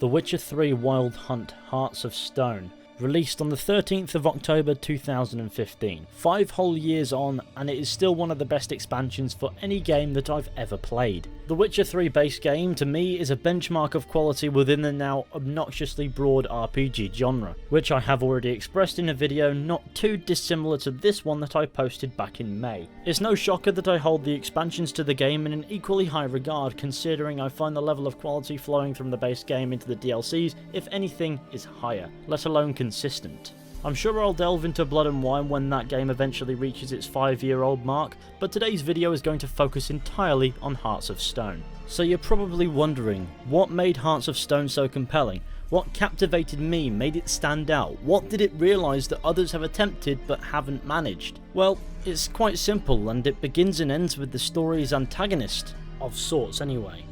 The Witcher 3 Wild Hunt Hearts of Stone, released on the 13th of October 2015. 5 whole years on, and it is still one of the best expansions for any game that I've ever played. The Witcher 3 base game to me is a benchmark of quality within the now obnoxiously broad RPG genre, which I have already expressed in a video not too dissimilar to this one that I posted back in May. It's no shocker that I hold the expansions to the game in an equally high regard, considering I find the level of quality flowing from the base game into the DLCs, if anything, is higher, let alone consistent. I'm sure I'll delve into Blood and Wine when that game eventually reaches its 5-year-old mark, but today's video is going to focus entirely on Hearts of Stone. So you're probably wondering, what made Hearts of Stone so compelling? What captivated me, made it stand out? What did it realise that others have attempted but haven't managed? Well, it's quite simple, and it begins and ends with the story's antagonist, of sorts anyway.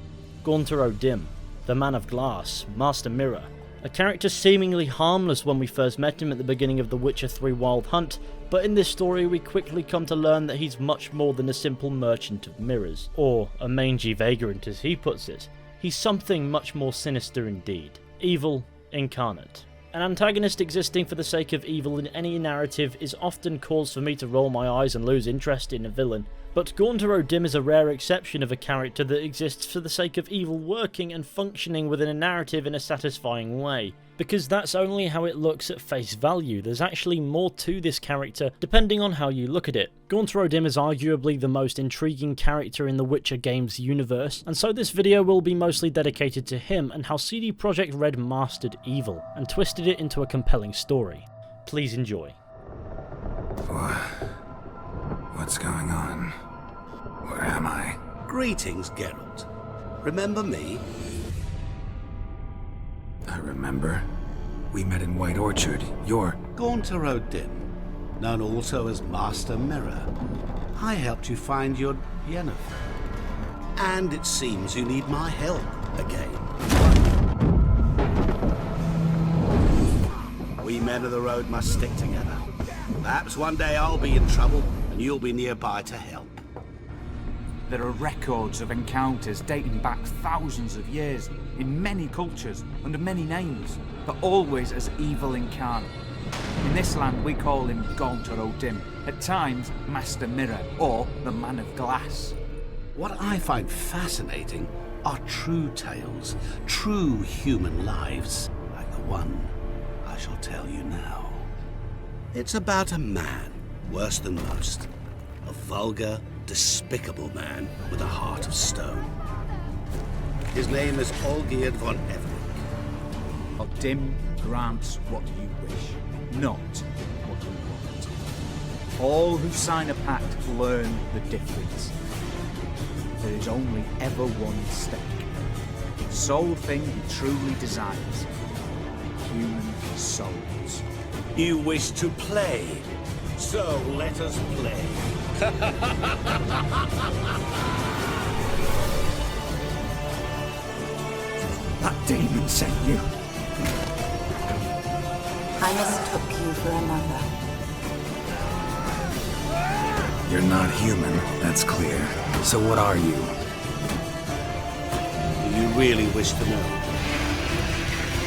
Confronting O'Dimm, the Man of Glass, Master Mirror. A character seemingly harmless when we first met him at the beginning of The Witcher 3 Wild Hunt, but in this story we quickly come to learn that he's much more than a simple merchant of mirrors, or a mangy vagrant as he puts it. He's something much more sinister indeed. Evil incarnate. An antagonist existing for the sake of evil in any narrative is often cause for me to roll my eyes and lose interest in a villain, but Confronting O'Dimm is a rare exception of a character that exists for the sake of evil working and functioning within a narrative in a satisfying way. Because that's only how it looks at face value. There's actually more to this character depending on how you look at it. Confronting O'Dimm is arguably the most intriguing character in the Witcher games universe, and so this video will be mostly dedicated to him and how CD Projekt Red mastered evil and twisted it into a compelling story. Please enjoy. What's going on? Where am I? Greetings, Geralt. Remember me? I remember. We met in White Orchard. You're... Confronting O'Dimm, known also as Master Mirror. I helped you find your Yennefer. And it seems you need my help again. We men of the road must stick together. Perhaps one day I'll be in trouble and you'll be nearby to help. There are records of encounters dating back thousands of years, in many cultures, under many names, but always as evil incarnate. In this land we call him Confronting O'Dimm, at times Master Mirror, or the Man of Glass. What I find fascinating are true tales, true human lives, like the one I shall tell you now. It's about a man, worse than most. A vulgar, despicable man with a heart of stone. His name is Olgierd von Everick. O'Dimm grants what you wish, not what you want. All who sign a pact learn the difference. There is only ever one stake. The sole thing he truly desires. Human souls. You wish to play, so let us play. That demon sent you. I mistook you for another. You're not human, that's clear. So what are you? Do you really wish to know?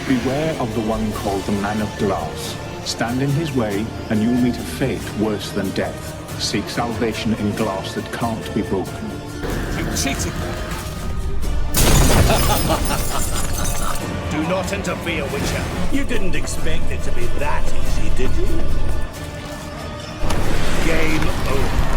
Beware of the one called the Man of Glass. Stand in his way, and you'll meet a fate worse than death. Seek salvation in glass that can't be broken. You cheated me! Do not interfere, Witcher. You didn't expect it to be that easy, did you? Game over.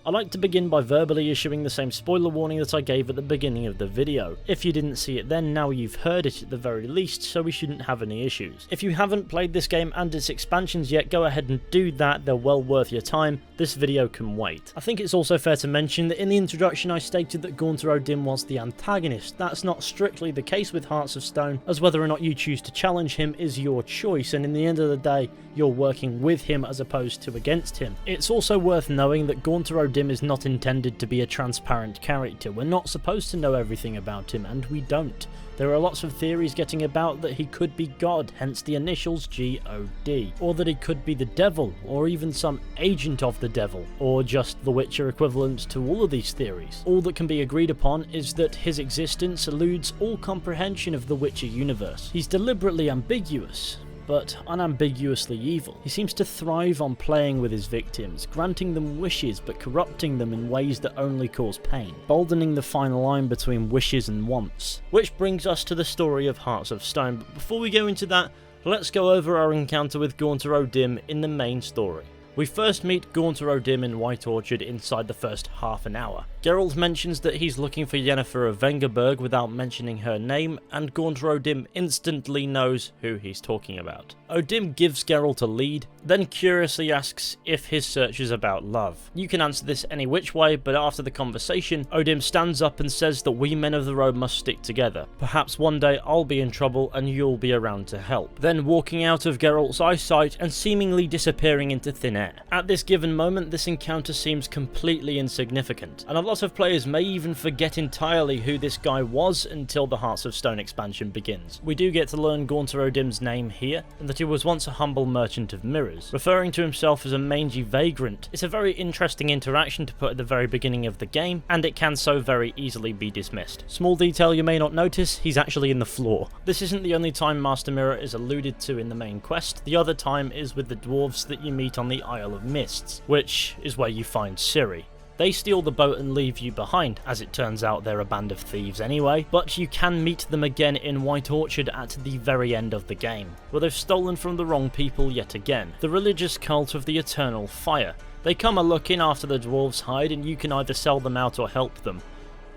I'd like to begin by verbally issuing the same spoiler warning that I gave at the beginning of the video. If you didn't see it then, now you've heard it at the very least, so we shouldn't have any issues. If you haven't played this game and its expansions yet, go ahead and do that, they're well worth your time. This video can wait. I think it's also fair to mention that in the introduction I stated that Confronting O'Dimm was the antagonist. That's not strictly the case with Hearts of Stone, as whether or not you choose to challenge him is your choice, and in the end of the day, you're working with him as opposed to against him. It's also worth knowing that Confronting O'Dimm is not intended to be a transparent character. We're not supposed to know everything about him, and we don't. There are lots of theories getting about that he could be God, hence the initials G-O-D, or that he could be the devil, or even some agent of the devil, or just the Witcher equivalent to all of these theories. All that can be agreed upon is that his existence eludes all comprehension of the Witcher universe. He's deliberately ambiguous, but unambiguously evil. He seems to thrive on playing with his victims, granting them wishes but corrupting them in ways that only cause pain, boldening the fine line between wishes and wants. Which brings us to the story of Hearts of Stone, but before we go into that, let's go over our encounter with Confronting O'Dimm in the main story. We first meet Confronting O'Dimm in White Orchard inside the first half an hour. Geralt mentions that he's looking for Yennefer of Vengerberg without mentioning her name, and Confronting O'Dimm instantly knows who he's talking about. O'Dimm gives Geralt a lead, then curiously asks if his search is about love. You can answer this any which way, but after the conversation, O'Dimm stands up and says that we men of the road must stick together. Perhaps one day I'll be in trouble and you'll be around to help. Then walking out of Geralt's eyesight and seemingly disappearing into thin air. At this given moment, this encounter seems completely insignificant, and a lot of players may even forget entirely who this guy was until the Hearts of Stone expansion begins. We do get to learn Confronting O'Dimm's name here, and that he was once a humble merchant of mirrors, referring to himself as a mangy vagrant. It's a very interesting interaction to put at the very beginning of the game, and it can so very easily be dismissed. Small detail you may not notice, he's actually in the floor. This isn't the only time Master Mirror is alluded to in the main quest. The other time is with the dwarves that you meet on the Isle of Mists, which is where you find Ciri. They steal the boat and leave you behind. As it turns out, they're a band of thieves anyway, but you can meet them again in White Orchard at the very end of the game, where they've stolen from the wrong people yet again, the religious cult of the Eternal Fire. They come a-looking after the dwarves hide, and you can either sell them out or help them.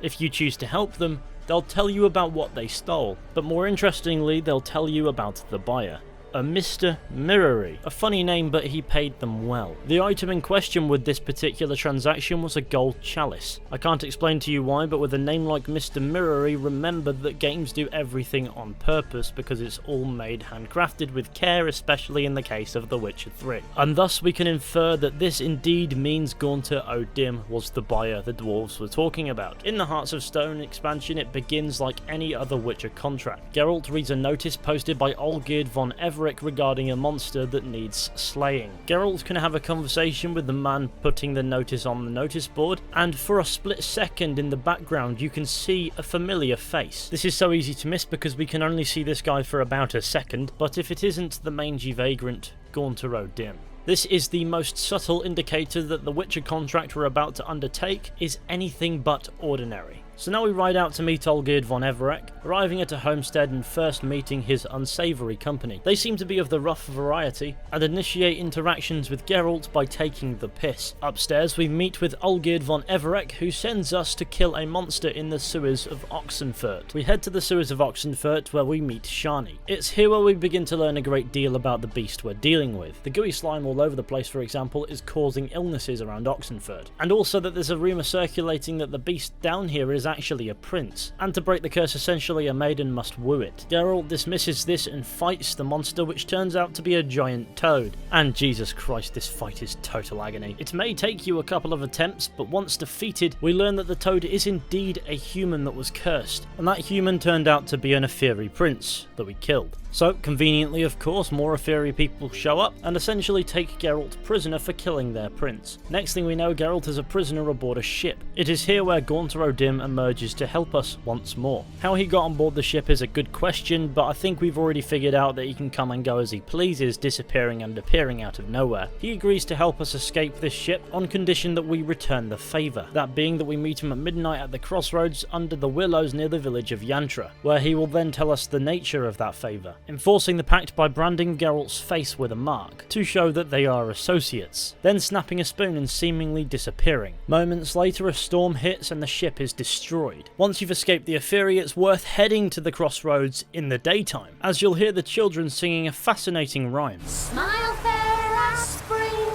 If you choose to help them, they'll tell you about what they stole, but more interestingly, they'll tell you about the buyer. A Mr. Mirrory. A funny name, but he paid them well. The item in question with this particular transaction was a gold chalice. I can't explain to you why, but with a name like Mr. Mirrory, remember that games do everything on purpose because it's all made handcrafted with care, especially in the case of The Witcher 3. And thus we can infer that this indeed means Confronting O'Dimm was the buyer the dwarves were talking about. In the Hearts of Stone expansion, it begins like any other Witcher contract. Geralt reads a notice posted by Olgierd von Everett regarding a monster that needs slaying. Geralt can have a conversation with the man putting the notice on the notice board, and for a split second in the background you can see a familiar face. This is so easy to miss because we can only see this guy for about a second, but if it isn't the mangy vagrant, Confronting O'Dimm. This is the most subtle indicator that the Witcher contract we're about to undertake is anything but ordinary. So now we ride out to meet Olgierd von Everett, arriving at a homestead and first meeting his unsavoury company. They seem to be of the rough variety, and initiate interactions with Geralt by taking the piss. Upstairs we meet with Olgierd von Everett, who sends us to kill a monster in the sewers of Oxenfurt. We head to the sewers of Oxenfurt where we meet Shani. It's here where we begin to learn a great deal about the beast we're dealing with. The gooey slime all over the place, for example, is causing illnesses around Oxenfurt, and also that there's a rumour circulating that the beast down here is actually a prince, and to break the curse essentially a maiden must woo it. Geralt dismisses this and fights the monster, which turns out to be a giant toad. And Jesus Christ, this fight is total agony. It may take you a couple of attempts, but once defeated, we learn that the toad is indeed a human that was cursed, and that human turned out to be an Ephiri prince that we killed. So, conveniently of course, more Ephiri people show up and essentially take Geralt prisoner for killing their prince. Next thing we know, Geralt is a prisoner aboard a ship. It is here where Confronting O'Dimm emerges to help us once more. How he got on board the ship is a good question, but I think we've already figured out that he can come and go as he pleases, disappearing and appearing out of nowhere. He agrees to help us escape this ship on condition that we return the favour, that being that we meet him at midnight at the crossroads under the willows near the village of Yantra, where he will then tell us the nature of that favour. enforcing the pact by branding Geralt's face with a mark, to show that they are associates, then snapping a spoon and seemingly disappearing. Moments later a storm hits and the ship is destroyed. Once you've escaped the Ephiri, it's worth heading to the crossroads in the daytime, as you'll hear the children singing a fascinating rhyme. Smile fair as spring,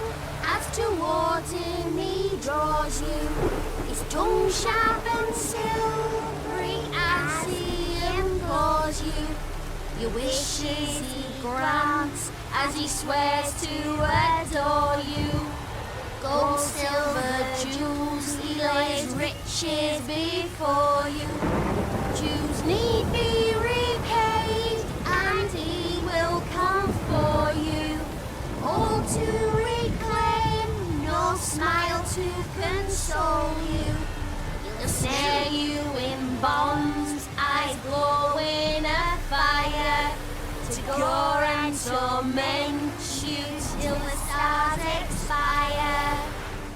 as towards him he draws you. His tongue sharp and silvery as he implores you. Your wishes he grants as he swears to adore you. Gold, silver, jewels, he lays riches before you. Dues need be repaid, and he will come for you. All to reclaim, no smile to console you. He'll snare you in bonds, eyes glowing a fire, to gore and torment you till the stars expire.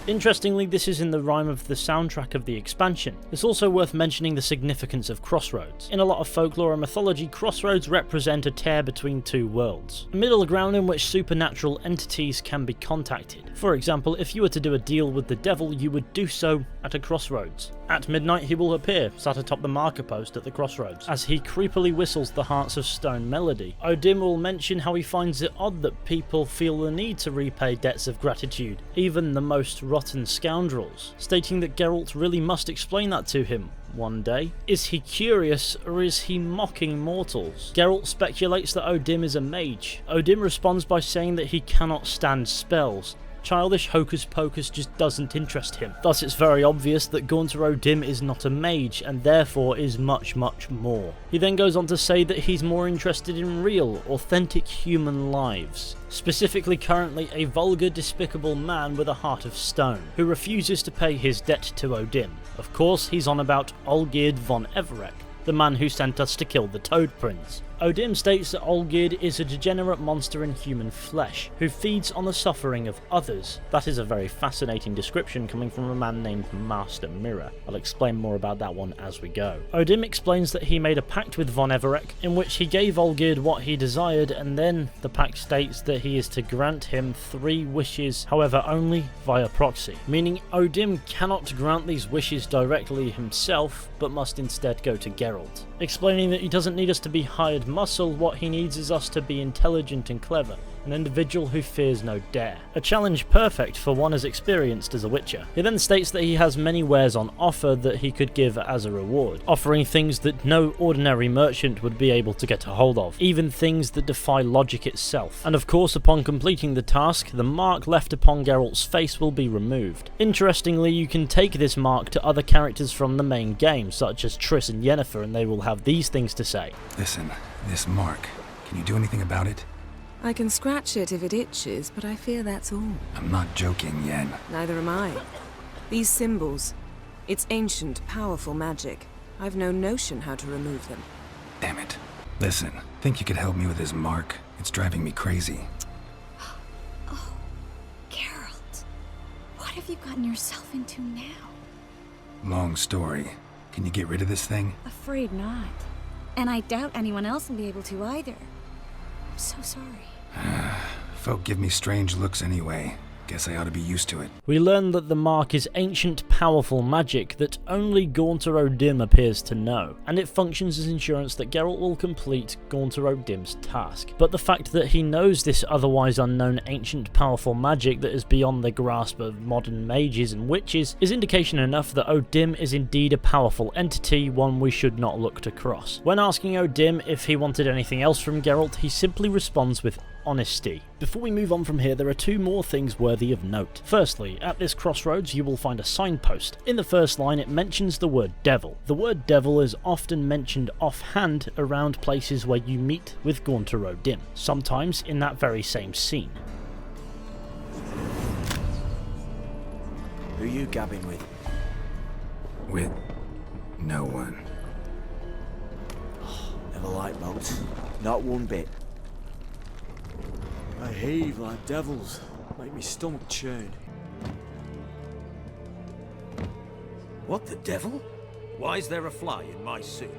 Interestingly, this is in the rhyme of the soundtrack of the expansion. It's also worth mentioning the significance of crossroads. In a lot of folklore and mythology, crossroads represent a tear between two worlds, a middle ground in which supernatural entities can be contacted. For example, if you were to do a deal with the devil, you would do so at a crossroads. At midnight he will appear, sat atop the marker post at the crossroads, as he creepily whistles the Hearts of Stone melody. O'Dimm will mention how he finds it odd that people feel the need to repay debts of gratitude, even the most rotten scoundrels, stating that Geralt really must explain that to him one day. Is he curious, or is he mocking mortals? Geralt speculates that O'Dimm is a mage. O'Dimm responds by saying that he cannot stand spells. Childish hocus pocus just doesn't interest him. Thus it's very obvious that Gaunter O'Dimm is not a mage, and therefore is much more. He then goes on to say that he's more interested in real, authentic human lives. Specifically currently a vulgar, despicable man with a heart of stone, who refuses to pay his debt to O'Dimm. Of course he's on about Olgierd von Everec, the man who sent us to kill the Toad Prince. O'Dimm states that Olgierd is a degenerate monster in human flesh, who feeds on the suffering of others. That is a very fascinating description coming from a man named Master Mirror. I'll explain more about that one as we go. O'Dimm explains that he made a pact with von Everec, in which he gave Olgierd what he desired, and then the pact states that he is to grant him 3 wishes, however only via proxy, meaning O'Dimm cannot grant these wishes directly himself, but must instead go to Geralt, explaining that he doesn't need us to be hired muscle, what he needs is us to be intelligent and clever, an individual who fears no dare. A challenge perfect for one as experienced as a witcher. He then states that he has many wares on offer that he could give as a reward, offering things that no ordinary merchant would be able to get a hold of, even things that defy logic itself. And of course, upon completing the task, the mark left upon Geralt's face will be removed. Interestingly, you can take this mark to other characters from the main game, such as Triss and Yennefer, and they will have these things to say. Listen, this mark, can you do anything about it? I can scratch it if it itches, but I fear that's all. I'm not joking, Yen. Neither am I. These symbols, it's ancient, powerful magic. I've no notion how to remove them. Damn it. Listen, think you could help me with this mark? It's driving me crazy. Oh, Geralt. What have you gotten yourself into now? Long story. Can you get rid of this thing? Afraid not. And I doubt anyone else will be able to either. I'm so sorry. Folk give me strange looks anyway. Guess I ought to be used to it. We learn that the mark is ancient, powerful magic that only Gaunter O'Dimm appears to know, and it functions as insurance that Geralt will complete Gaunter O'Dimm's task. But the fact that he knows this otherwise unknown ancient, powerful magic that is beyond the grasp of modern mages and witches is indication enough that O'Dimm is indeed a powerful entity, one we should not look to cross. When asking O'Dimm if he wanted anything else from Geralt, he simply responds with honesty. Before we move on from here, there are 2 more things worthy of note. Firstly, at this crossroads you will find a signpost. In the first line it mentions the word devil. The word devil is often mentioned offhand around places where you meet with Gaunter O'Dimm, sometimes in that very same scene. Who you gabbing with? With no one. Never liked boats. Not one bit. I heave like devils. Make me stomach churn. What the devil? Why is there a fly in my soup?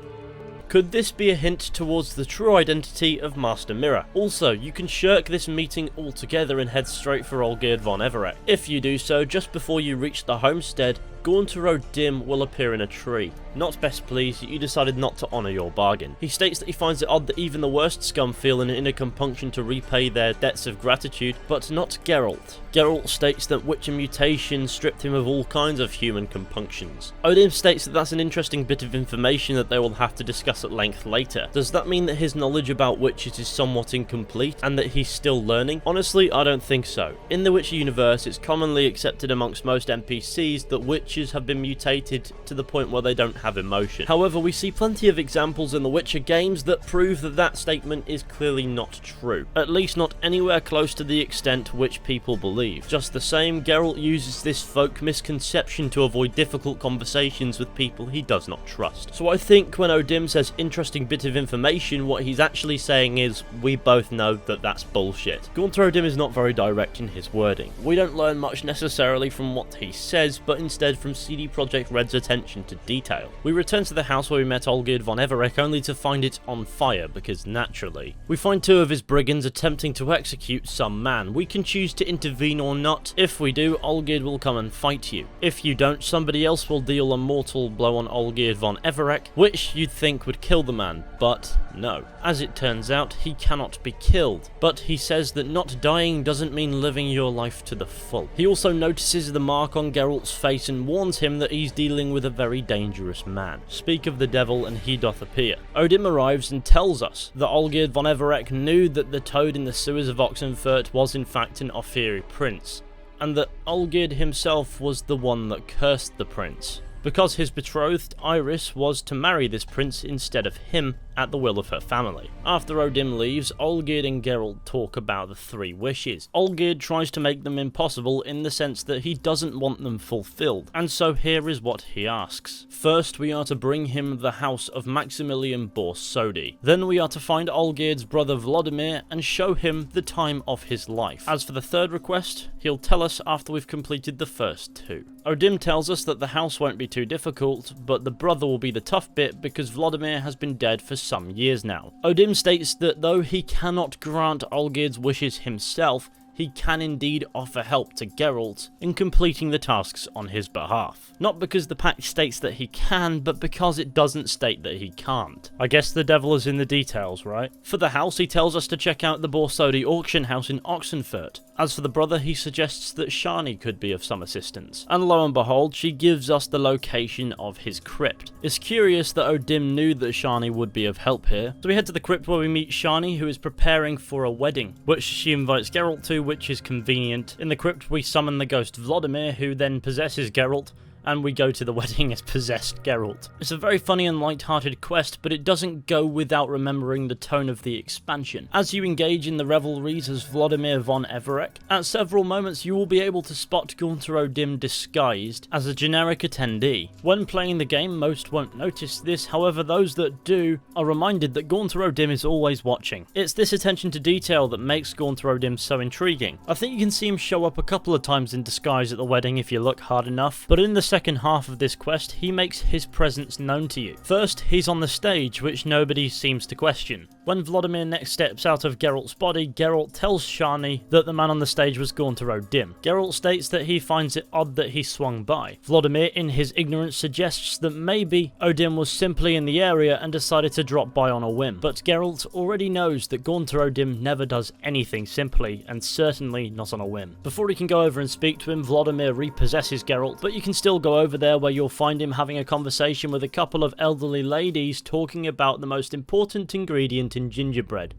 Could this be a hint towards the true identity of Master Mirror? Also, you can shirk this meeting altogether and head straight for Olgierd von Everec. If you do so, just before you reach the homestead, Confronting O'Dimm will appear in a tree. Not best pleased that you decided not to honour your bargain. He states that he finds it odd that even the worst scum feel an inner compunction to repay their debts of gratitude, but not Geralt. Geralt states that Witcher mutation stripped him of all kinds of human compunctions. O'Dimm states that that's an interesting bit of information that they will have to discuss at length later. Does that mean that his knowledge about witches is somewhat incomplete and that he's still learning? Honestly, I don't think so. In the Witcher universe, it's commonly accepted amongst most NPCs that witches have been mutated to the point where they don't have emotion. However, we see plenty of examples in the Witcher games that prove that that statement is clearly not true. At least not anywhere close to the extent which people believe. Just the same, Geralt uses this folk misconception to avoid difficult conversations with people he does not trust. So I think when O'Dimm says interesting bit of information, what he's actually saying is, we both know that that's bullshit. Confronting O'Dimm is not very direct in his wording. We don't learn much necessarily from what he says, but instead from CD Projekt Red's attention to detail. We return to the house where we met Olgierd von Everec only to find it on fire, because naturally. We find two of his brigands attempting to execute some man. We can choose to intervene or not. If we do, Olgierd will come and fight you. If you don't, somebody else will deal a mortal blow on Olgierd von Everec, which you'd think would kill the man, but no. As it turns out, he cannot be killed, but he says that not dying doesn't mean living your life to the full. He also notices the mark on Geralt's face and warns him that he's dealing with a very dangerous man. Speak of the devil and he doth appear. O'Dimm arrives and tells us that Olgierd von Everec knew that the toad in the sewers of Oxenfurt was in fact an Ophiri prince, and that Olgierd himself was the one that cursed the prince, because his betrothed Iris was to marry this prince instead of him at the will of her family. After O'Dimm leaves, Olgierd and Geralt talk about the three wishes. Olgierd tries to make them impossible in the sense that he doesn't want them fulfilled, and so here is what he asks. First, we are to bring him the house of Maximilian Borsodi. Then we are to find Olgierd's brother Vlodimir and show him the time of his life. As for the third request, he'll tell us after we've completed the first two. O'Dimm tells us that the house won't be too difficult, but the brother will be the tough bit because Vlodimir has been dead for some years now. O'Dimm states that though he cannot grant Olgierd's wishes himself, he can indeed offer help to Geralt in completing the tasks on his behalf. Not because the pact states that he can, but because it doesn't state that he can't. I guess the devil is in the details, right? For the house, he tells us to check out the Borsodi auction house in Oxenfurt. As for the brother, he suggests that Shani could be of some assistance. And lo and behold, she gives us the location of his crypt. It's curious that O'Dimm knew that Shani would be of help here. So we head to the crypt where we meet Shani, who is preparing for a wedding, which she invites Geralt to, which is convenient. In the crypt, we summon the ghost Vlodimir, who then possesses Geralt, and we go to the wedding as possessed Geralt. It's a very funny and light-hearted quest, but it doesn't go without remembering the tone of the expansion. As you engage in the revelries as Vlodimir von Everec, at several moments you will be able to spot Confronting O'Dimm disguised as a generic attendee. When playing the game, most won't notice this, however those that do are reminded that Confronting O'Dimm is always watching. It's this attention to detail that makes Confronting O'Dimm so intriguing. I think you can see him show up a couple of times in disguise at the wedding if you look hard enough, but in the second half of this quest, he makes his presence known to you. First, he's on the stage, which nobody seems to question. When Vlodimir next steps out of Geralt's body, Geralt tells Shani that the man on the stage was Confronting O'Dimm. Geralt states that he finds it odd that he swung by. Vlodimir, in his ignorance, suggests that maybe O'Dimm was simply in the area and decided to drop by on a whim. But Geralt already knows that Confronting O'Dimm never does anything simply, and certainly not on a whim. Before he can go over and speak to him, Vlodimir repossesses Geralt, but you can still go over there where you'll find him having a conversation with a couple of elderly ladies talking about the most important ingredient in gingerbread: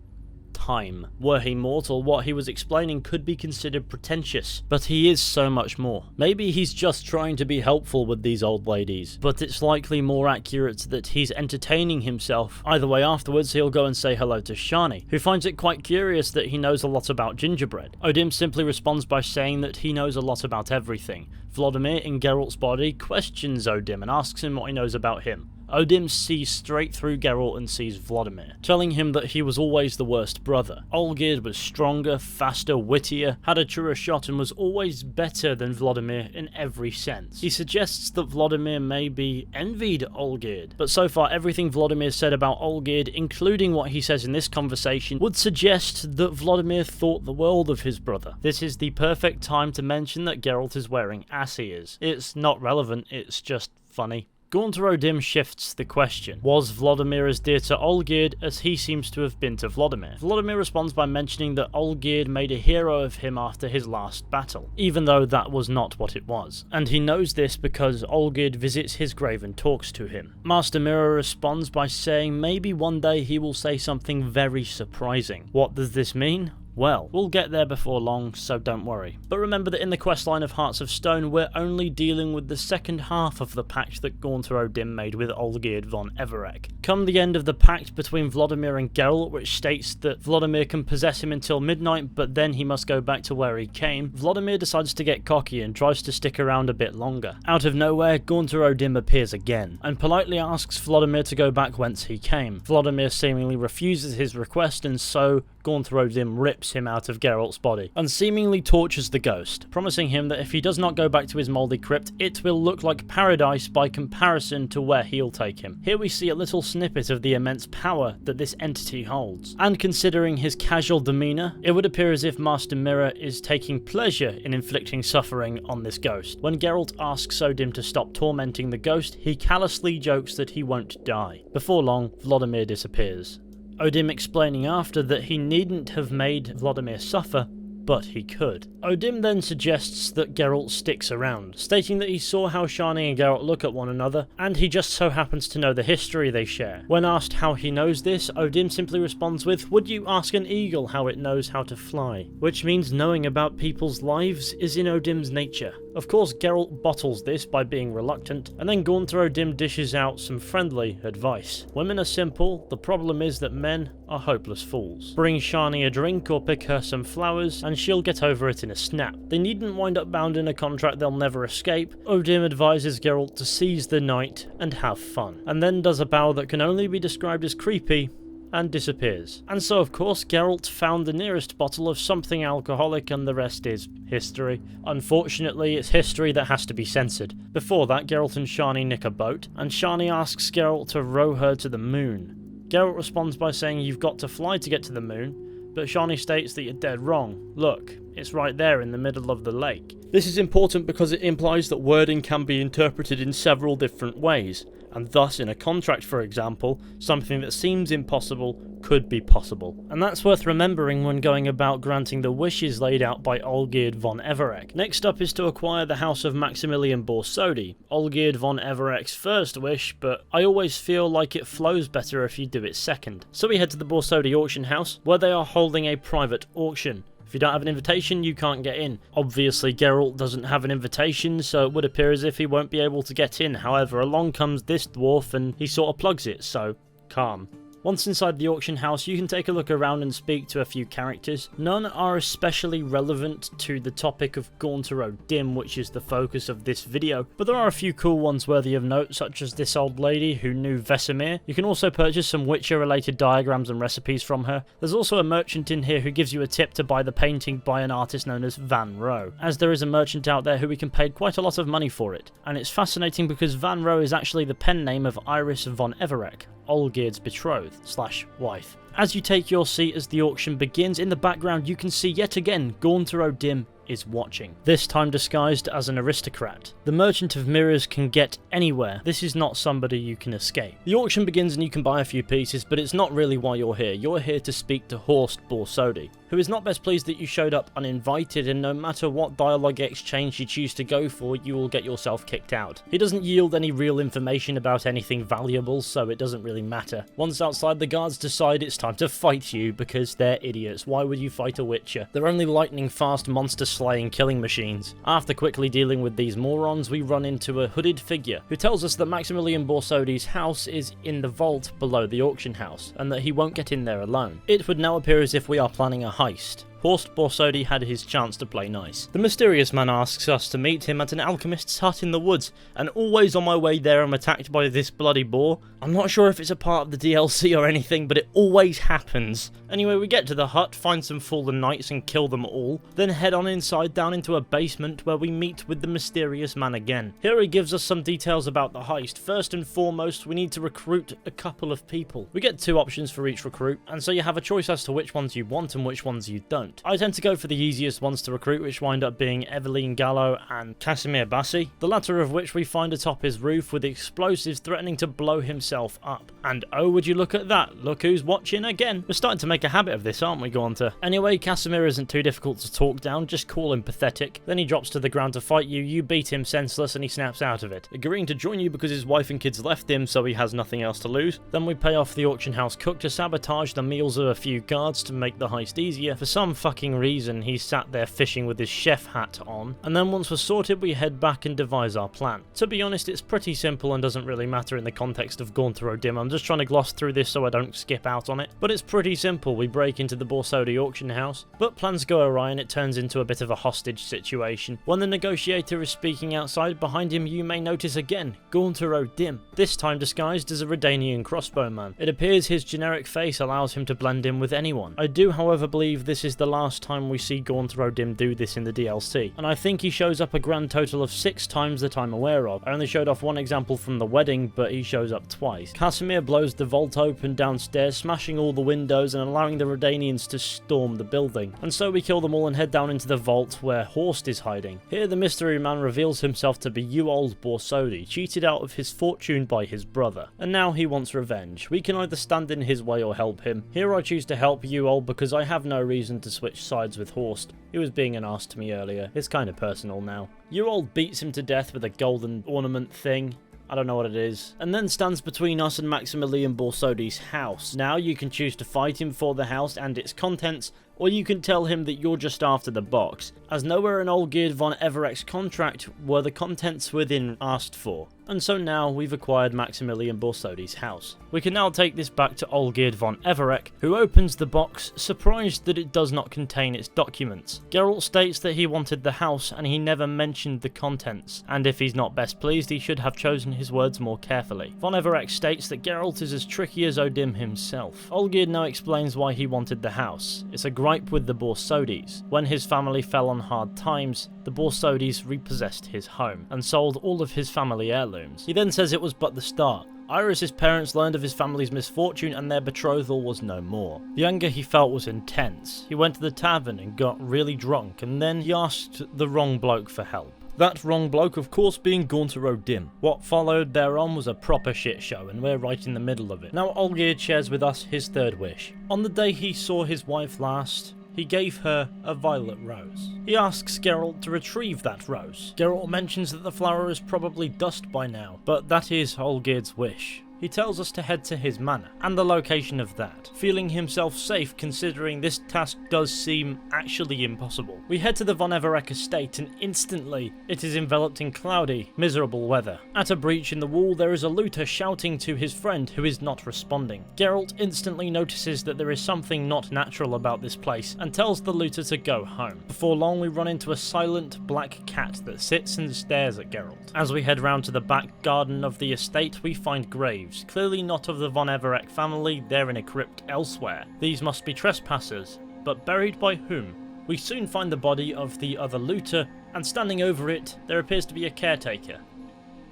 time. Were he mortal, what he was explaining could be considered pretentious, but he is so much more. Maybe he's just trying to be helpful with these old ladies, but it's likely more accurate that he's entertaining himself. Either way, afterwards he'll go and say hello to Shani, who finds it quite curious that he knows a lot about gingerbread. O'Dimm simply responds by saying that he knows a lot about everything. Vlodimir, in Geralt's body, questions O'Dimm and asks him what he knows about him. O'Dimm sees straight through Geralt and sees Vlodimir, telling him that he was always the worst brother. Olgierd was stronger, faster, wittier, had a truer shot and was always better than Vlodimir in every sense. He suggests that Vlodimir maybe envied Olgierd, but so far everything Vlodimir said about Olgierd, including what he says in this conversation, would suggest that Vlodimir thought the world of his brother. This is the perfect time to mention that Geralt is wearing ass ears. It's not relevant, it's just funny. Confronting O'Dimm shifts the question. Was Vlodimir as dear to Olgierd as he seems to have been to Vlodimir? Vlodimir responds by mentioning that Olgierd made a hero of him after his last battle, even though that was not what it was. And he knows this because Olgierd visits his grave and talks to him. Master Mirror responds by saying maybe one day he will say something very surprising. What does this mean? Well, we'll get there before long, so don't worry. But remember that in the questline of Hearts of Stone, we're only dealing with the second half of the pact that Confronting O'Dimm made with Olgierd von Everec. Come the end of the pact between Vlodimir and Geralt, which states that Vlodimir can possess him until midnight, but then he must go back to where he came, Vlodimir decides to get cocky and tries to stick around a bit longer. Out of nowhere, Confronting O'Dimm appears again, and politely asks Vlodimir to go back whence he came. Vlodimir seemingly refuses his request, and so Confronting O'Dimm rips him out of Geralt's body and seemingly tortures the ghost, promising him that if he does not go back to his mouldy crypt, it will look like paradise by comparison to where he'll take him. Here we see a little snippet of the immense power that this entity holds, and considering his casual demeanour, it would appear as if Master Mirror is taking pleasure in inflicting suffering on this ghost. When Geralt asks O'Dimm to stop tormenting the ghost, he callously jokes that he won't die. Before long, Vlodimir disappears. O'Dimm explaining after that he needn't have made Vlodimir suffer, but he could. O'Dimm then suggests that Geralt sticks around, stating that he saw how Shani and Geralt look at one another, and he just so happens to know the history they share. When asked how he knows this, O'Dimm simply responds with, "Would you ask an eagle how it knows how to fly?" Which means knowing about people's lives is in O'Dimm's nature. Of course, Geralt bottles this by being reluctant, and then Confronting O'Dimm dishes out some friendly advice. Women are simple, the problem is that men are hopeless fools. Bring Shani a drink or pick her some flowers, and she'll get over it in a snap. They needn't wind up bound in a contract they'll never escape. O'Dimm advises Geralt to seize the night and have fun, and then does a bow that can only be described as creepy, and disappears. And so of course Geralt found the nearest bottle of something alcoholic, and the rest is history. Unfortunately, it's history that has to be censored. Before that, Geralt and Shani nick a boat, and Shani asks Geralt to row her to the moon. Geralt responds by saying you've got to fly to get to the moon, but Shani states that you're dead wrong. Look, it's right there in the middle of the lake. This is important because it implies that wording can be interpreted in several different ways, and thus in a contract, for example, something that seems impossible could be possible. And that's worth remembering when going about granting the wishes laid out by Olgierd von Everec. Next up is to acquire the house of Maximilian Borsodi, Olgierd von Everec's first wish, but I always feel like it flows better if you do it second. So we head to the Borsodi auction house, where they are holding a private auction. If you don't have an invitation, you can't get in. Obviously, Geralt doesn't have an invitation, so it would appear as if he won't be able to get in. However, along comes this dwarf and he sort of plugs it, so calm. Once inside the auction house, you can take a look around and speak to a few characters. None are especially relevant to the topic of Confronting O'Dimm, which is the focus of this video, but there are a few cool ones worthy of note, such as this old lady who knew Vesemir. You can also purchase some Witcher-related diagrams and recipes from her. There's also a merchant in here who gives you a tip to buy the painting by an artist known as Van Rohe, as there is a merchant out there who we can pay quite a lot of money for it. And it's fascinating because Van Rohe is actually the pen name of Iris von Everec, Olgierd's betrothed/wife. As you take your seat as the auction begins, in the background you can see yet again Confronting O'Dimm is watching, this time disguised as an aristocrat. The Merchant of Mirrors can get anywhere. This is not somebody you can escape. The auction begins and you can buy a few pieces, but it's not really why you're here. You're here to speak to Horst Borsodi, who is not best pleased that you showed up uninvited, and no matter what dialogue exchange you choose to go for, you will get yourself kicked out. He doesn't yield any real information about anything valuable, so it doesn't really matter. Once outside, the guards decide it's time to fight you, because they're idiots. Why would you fight a Witcher? They're only lightning-fast monster-slaying killing machines. After quickly dealing with these morons, we run into a hooded figure, who tells us that Maximilian Borsodi's house is in the vault below the auction house, and that he won't get in there alone. It would now appear as if we are planning a heist. Horst Borsodi had his chance to play nice. The mysterious man asks us to meet him at an alchemist's hut in the woods, and always on my way there I'm attacked by this bloody boar. I'm not sure if it's a part of the DLC or anything, but it always happens. Anyway, we get to the hut, find some fallen knights and kill them all, then head on inside down into a basement where we meet with the mysterious man again. Here he gives us some details about the heist. First and foremost, we need to recruit a couple of people. We get 2 options for each recruit, and so you have a choice as to which ones you want and which ones you don't. I tend to go for the easiest ones to recruit, which wind up being Eveline Gallo and Casimir Bassi, the latter of which we find atop his roof with explosives threatening to blow himself up. And oh, would you look at that, look who's watching again. We're starting to make a habit of this, aren't we, Gaunter? Anyway, Casimir isn't too difficult to talk down, just call him pathetic. Then he drops to the ground to fight you, you beat him senseless and he snaps out of it, agreeing to join you because his wife and kids left him so he has nothing else to lose. Then we pay off the auction house cook to sabotage the meals of a few guards to make the heist easier. For some fucking reason, he's sat there fishing with his chef hat on, and then once we're sorted, we head back and devise our plan. To be honest, it's pretty simple and doesn't really matter in the context of Confronting O'Dimm. I'm just trying to gloss through this so I don't skip out on it, but it's pretty simple. We break into the Borsodi auction house, but plans go awry and it turns into a bit of a hostage situation. When the negotiator is speaking outside, behind him you may notice again Confronting O'Dimm, this time disguised as a Redanian crossbowman. It appears his generic face allows him to blend in with anyone. I do, however, believe this is the last time we see Confronting O'Dimm do this in the DLC, and I think he shows up a grand total of 6 times that I'm aware of. I only showed off one example from the wedding, but he shows up twice. Casimir blows the vault open downstairs, smashing all the windows and allowing the Redanians to storm the building. And so we kill them all and head down into the vault where Horst is hiding. Here the mystery man reveals himself to be Olgierd Borsodi, cheated out of his fortune by his brother. And now he wants revenge. We can either stand in his way or help him. Here I choose to help Olgierd because I have no reason to switch sides with Horst. He was being an arse to me earlier. It's kind of personal now. Olgierd beats him to death with a golden ornament thing. I don't know what it is, and then stands between us and Maximilian Borsodi's house. Now you can choose to fight him for the house and its contents, or you can tell him that you're just after the box, as nowhere in Olgierd von Everek's contract were the contents within asked for. And so now we've acquired Maximilian Borsodi's house. We can now take this back to Olgierd von Everek, who opens the box, surprised that it does not contain its documents. Geralt states that he wanted the house and he never mentioned the contents, and if he's not best pleased he should have chosen his words more carefully. Von Everek states that Geralt is as tricky as O'Dimm himself. Olgierd now explains why he wanted the house. It's a gripe with the Borsodis. When his family fell on hard times, the Borsodis repossessed his home and sold all of his family heirlooms. He then says it was but the start. Iris's parents learned of his family's misfortune and their betrothal was no more. The anger he felt was intense. He went to the tavern and got really drunk, and then he asked the wrong bloke for help. That wrong bloke, of course, being Confronting O'Dimm. What followed thereon was a proper shit show, and we're right in the middle of it. Now Olgierd shares with us his third wish. On the day he saw his wife last, he gave her a violet rose. He asks Geralt to retrieve that rose. Geralt mentions that the flower is probably dust by now, but that is Olgierd's wish. He tells us to head to his manor, and the location of that, feeling himself safe considering this task does seem actually impossible. We head to the von Everek estate and instantly it is enveloped in cloudy, miserable weather. At a breach in the wall there is a looter shouting to his friend who is not responding. Geralt instantly notices that there is something not natural about this place and tells the looter to go home. Before long we run into a silent black cat that sits and stares at Geralt. As we head round to the back garden of the estate we find graves. Clearly not of the von Everek family, they're in a crypt elsewhere. These must be trespassers, but buried by whom? We soon find the body of the other looter, and standing over it, there appears to be a caretaker.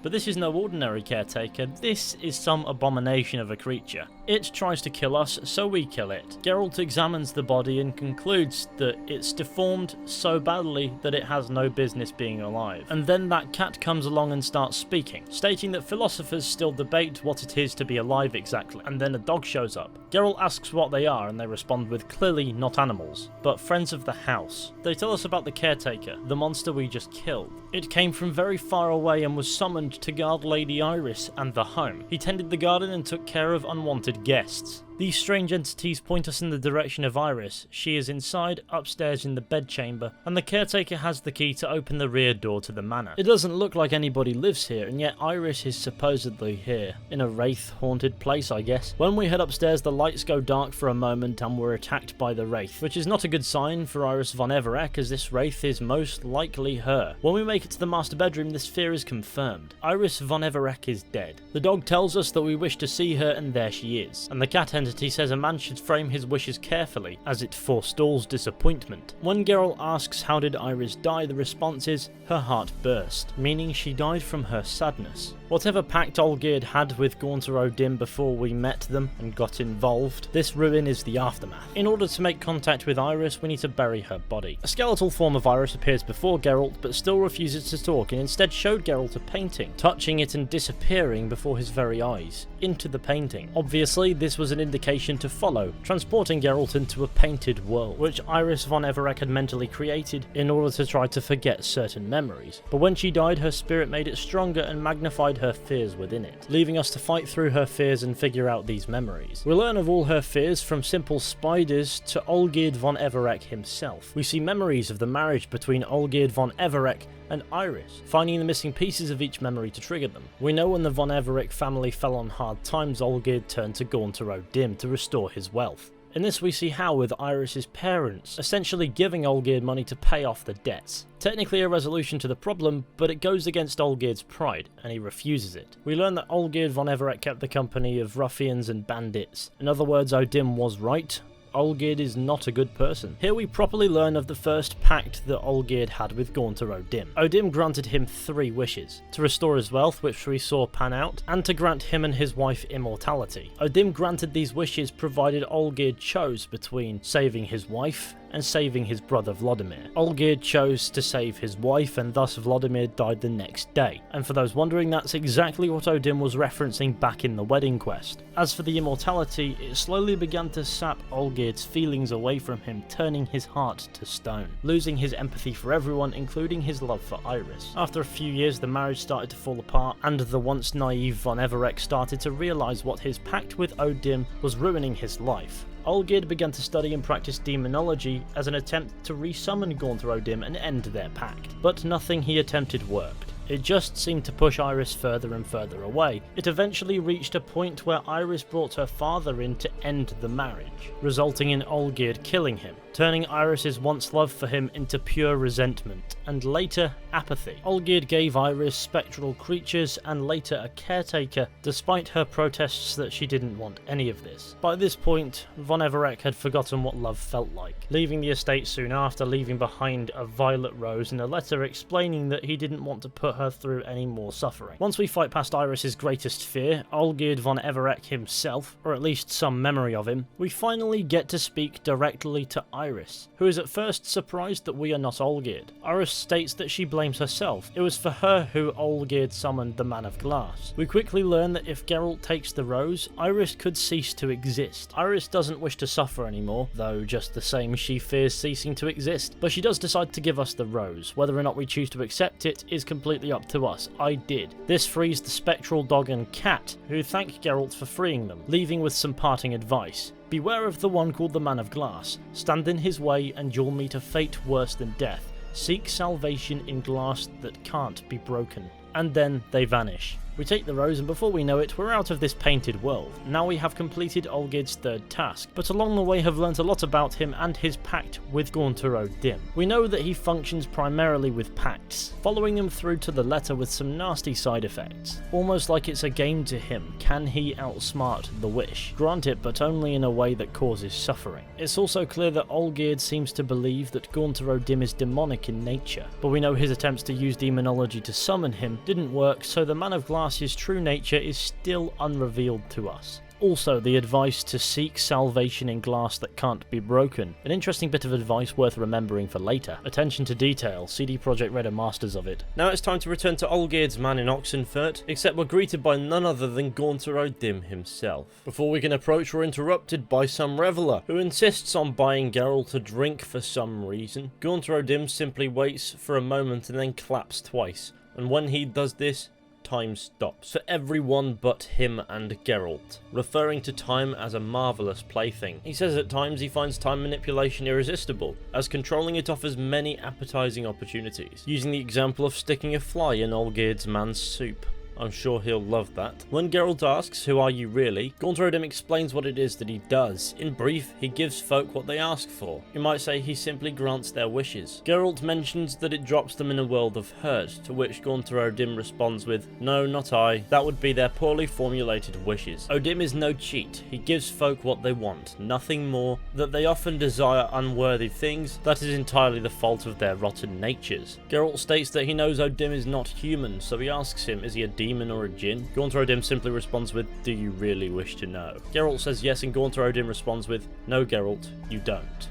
But this is no ordinary caretaker, this is some abomination of a creature. It tries to kill us, so we kill it. Geralt examines the body and concludes that it's deformed so badly that it has no business being alive. And then that cat comes along and starts speaking, stating that philosophers still debate what it is to be alive exactly, and then a dog shows up. Geralt asks what they are and they respond with clearly not animals, but friends of the house. They tell us about the caretaker, the monster we just killed. It came from very far away and was summoned to guard Lady Iris and the home. He tended the garden and took care of unwanted guests. These strange entities point us in the direction of Iris. She is inside, upstairs in the bedchamber, and the caretaker has the key to open the rear door to the manor. It doesn't look like anybody lives here, and yet Iris is supposedly here. In a wraith-haunted place, I guess. When we head upstairs, the lights go dark for a moment and we're attacked by the wraith, which is not a good sign for Iris von Everec, as this wraith is most likely her. When we make it to the master bedroom, this fear is confirmed. Iris von Everec is dead. The dog tells us that we wish to see her, and there she is. And the cat entity says a man should frame his wishes carefully, as it forestalls disappointment. When Geralt asks how did Iris die, the response is, her heart burst, meaning she died from her sadness. Whatever pact Olgierd had with Gaunter O'Dimm before we met them and got involved, this ruin is the aftermath. In order to make contact with Iris, we need to bury her body. A skeletal form of Iris appears before Geralt, but still refuses to talk and instead showed Geralt a painting, touching it and disappearing before his very eyes, into the painting. Obviously, this was an indication to follow, transporting Geralt into a painted world, which Iris von Everec had mentally created in order to try to forget certain memories. But when she died, her spirit made it stronger and magnified her fears within it, leaving us to fight through her fears and figure out these memories. We learn of all her fears, from simple spiders to Olgierd von Everec himself. We see memories of the marriage between Olgierd von Everec and Iris, finding the missing pieces of each memory to trigger them. We know when the von Everec family fell on hard times, Olgierd turned to Gaunter O'Dimm to restore his wealth. In this we see how with Iris's parents, essentially giving Olgierd money to pay off the debts. Technically a resolution to the problem, but it goes against Olgierd's pride, and he refuses it. We learn that Olgierd von Everec kept the company of ruffians and bandits. In other words, O'Dimm was right. Olgierd is not a good person. Here we properly learn of the first pact that Olgierd had with Gaunter O'Dimm. O'Dimm granted him 3 wishes: to restore his wealth, which we saw pan out, and to grant him and his wife immortality. O'Dimm granted these wishes provided Olgierd chose between saving his wife and saving his brother Vlodimir. Olgierd chose to save his wife, and thus Vlodimir died the next day. And for those wondering, that's exactly what O'Dimm was referencing back in the wedding quest. As for the immortality, it slowly began to sap Olgierd's feelings away from him, turning his heart to stone, losing his empathy for everyone, including his love for Iris. After a few years, the marriage started to fall apart, and the once naive von Everec started to realise what his pact with O'Dimm was ruining his life. Olgierd began to study and practice demonology as an attempt to resummon Gaunter O'Dimm and end their pact, but nothing he attempted worked. It just seemed to push Iris further and further away. It eventually reached a point where Iris brought her father in to end the marriage, resulting in Olgierd killing him, turning Iris's once love for him into pure resentment, and later apathy. Olgierd gave Iris spectral creatures and later a caretaker, despite her protests that she didn't want any of this. By this point, von Everec had forgotten what love felt like, leaving the estate soon after, leaving behind a violet rose and a letter explaining that he didn't want to put her through any more suffering. Once we fight past Iris's greatest fear, Olgierd von Everec himself, or at least some memory of him, we finally get to speak directly to Iris, who is at first surprised that we are not Olgierd. Iris states that she blames herself. It was for her who Olgierd summoned the Man of Glass. We quickly learn that if Geralt takes the rose, Iris could cease to exist. Iris doesn't wish to suffer anymore, though just the same she fears ceasing to exist, but she does decide to give us the rose. Whether or not we choose to accept it is completely up to us. I did. This frees the spectral dog and cat, who thank Geralt for freeing them, leaving with some parting advice. Beware of the one called the Man of Glass. Stand in his way and you'll meet a fate worse than death. Seek salvation in glass that can't be broken. And then they vanish. We take the rose and before we know it, we're out of this painted world. Now we have completed Olgierd's 3rd task, but along the way have learnt a lot about him and his pact with Gaunter O'Dimm. We know that he functions primarily with pacts, following them through to the letter with some nasty side effects. Almost like it's a game to him. Can he outsmart the wish? Grant it, but only in a way that causes suffering. It's also clear that Olgierd seems to believe that Gaunter O'Dimm is demonic in nature, but we know his attempts to use demonology to summon him didn't work, so the Man of Glass, his true nature, is still unrevealed to us. Also, the advice to seek salvation in glass that can't be broken. An interesting bit of advice worth remembering for later. Attention to detail, CD Projekt Red are masters of it. Now it's time to return to Olgierd's man in Oxenfurt, except we're greeted by none other than Gaunter O'Dimm himself. Before we can approach, we're interrupted by some reveller, who insists on buying Geralt a drink for some reason. Gaunter O'Dimm simply waits for a moment and then claps twice, and when he does this, time stops, for everyone but him and Geralt, referring to time as a marvellous plaything. He says at times he finds time manipulation irresistible, as controlling it offers many appetizing opportunities, using the example of sticking a fly in Olgierd's man's soup. I'm sure he'll love that. When Geralt asks, "Who are you really?" O'Dimm explains what it is that he does. In brief, he gives folk what they ask for. You might say he simply grants their wishes. Geralt mentions that it drops them in a world of hurt, to which O'Dimm responds with, "No, not I. That would be their poorly formulated wishes." O'Dimm is no cheat. He gives folk what they want, nothing more. That they often desire unworthy things, that is entirely the fault of their rotten natures. Geralt states that he knows O'Dimm is not human, so he asks him, is he a demon or a djinn? O'Dimm simply responds with, "Do you really wish to know?" Geralt says yes, and O'Dimm responds with, "No, Geralt, you don't.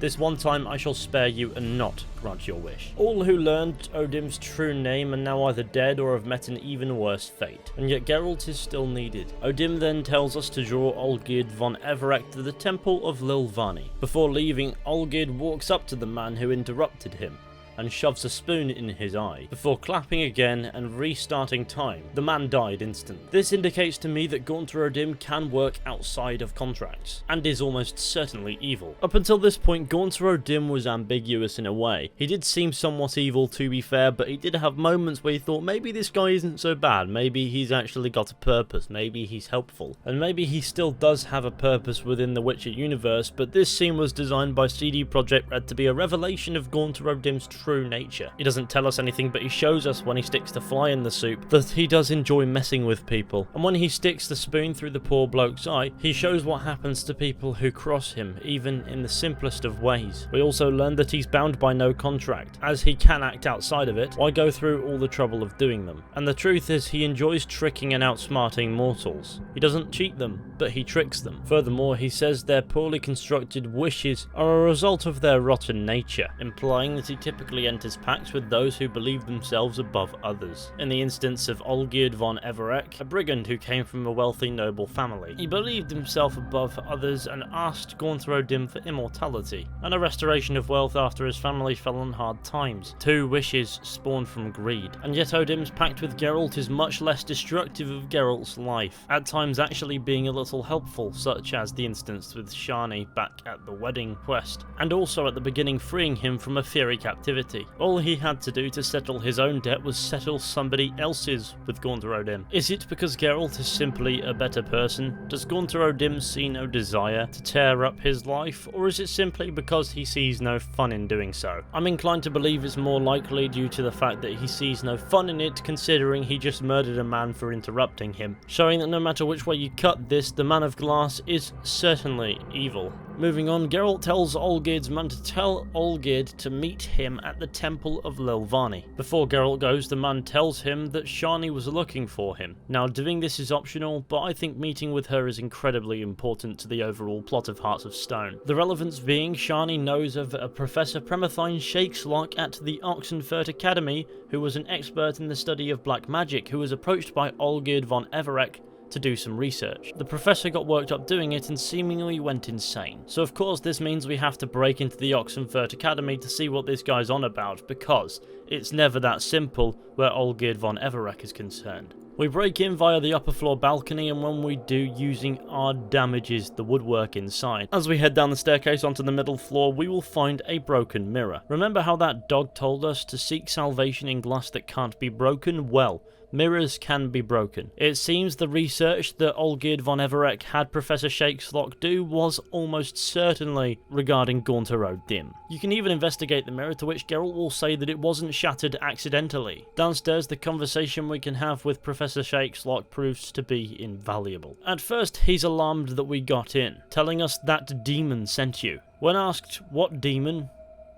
This one time I shall spare you and not grant your wish." All who learned O'Dimm's true name are now either dead or have met an even worse fate, and yet Geralt is still needed. O'Dimm then tells us to draw Olgierd von Everec to the temple of Lilvani. Before leaving, Olgierd walks up to the man who interrupted him and shoves a spoon in his eye, before clapping again and restarting time. The man died instantly. This indicates to me that O'Dimm can work outside of contracts, and is almost certainly evil. Up until this point, O'Dimm was ambiguous in a way. He did seem somewhat evil, to be fair, but he did have moments where you thought maybe this guy isn't so bad, maybe he's actually got a purpose, maybe he's helpful, and maybe he still does have a purpose within the Witcher universe, but this scene was designed by CD Projekt Red to be a revelation of O'Dimm's true nature. He doesn't tell us anything, but he shows us when he sticks the fly in the soup that he does enjoy messing with people, and when he sticks the spoon through the poor bloke's eye, he shows what happens to people who cross him, even in the simplest of ways. We also learn that he's bound by no contract, as he can act outside of it. Why go through all the trouble of doing them? And the truth is, he enjoys tricking and outsmarting mortals. He doesn't cheat them, but he tricks them. Furthermore, he says their poorly constructed wishes are a result of their rotten nature, implying that he typically enters pacts with those who believe themselves above others. In the instance of Olgierd von Everec, a brigand who came from a wealthy noble family, he believed himself above others and asked O'Dimm for immortality, and a restoration of wealth after his family fell on hard times. Two wishes spawned from greed, and yet O'Dimm's pact with Geralt is much less destructive of Geralt's life, at times actually being a little helpful, such as the instance with Shani back at the wedding quest, and also at the beginning freeing him from a fiery captivity. All he had to do to settle his own debt was settle somebody else's with O'Dimm. Is it because Geralt is simply a better person? Does O'Dimm see no desire to tear up his life, or is it simply because he sees no fun in doing so? I'm inclined to believe it's more likely due to the fact that he sees no fun in it, considering he just murdered a man for interrupting him, showing that no matter which way you cut this, the Man of Glass is certainly evil. Moving on, Geralt tells Olgierd's man to tell Olgierd to meet him at the temple of Lilvani. Before Geralt goes, the man tells him that Shani was looking for him. Now, doing this is optional, but I think meeting with her is incredibly important to the overall plot of Hearts of Stone. The relevance being, Shani knows of a Professor Premathine Shakeslock at the Oxenfurt Academy, who was an expert in the study of black magic, who was approached by Olgierd von Everec to do some research. The professor got worked up doing it and seemingly went insane. So of course this means we have to break into the Oxenfurt Academy to see what this guy's on about, because it's never that simple where Olgierd von Everec is concerned. We break in via the upper floor balcony, and when we do, using our damages the woodwork inside. As we head down the staircase onto the middle floor, we will find a broken mirror. Remember how that dog told us to seek salvation in glass that can't be broken? Well, mirrors can be broken. It seems the research that Olgierd von Everec had Professor Shakeslock do was almost certainly regarding O'Dimm. You can even investigate the mirror, to which Geralt will say that it wasn't shattered accidentally. Downstairs, the conversation we can have with Professor Shakeslock proves to be invaluable. At first, he's alarmed that we got in, telling us that demon sent you. When asked what demon,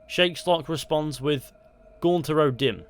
Shakeslock responds with O'Dimm,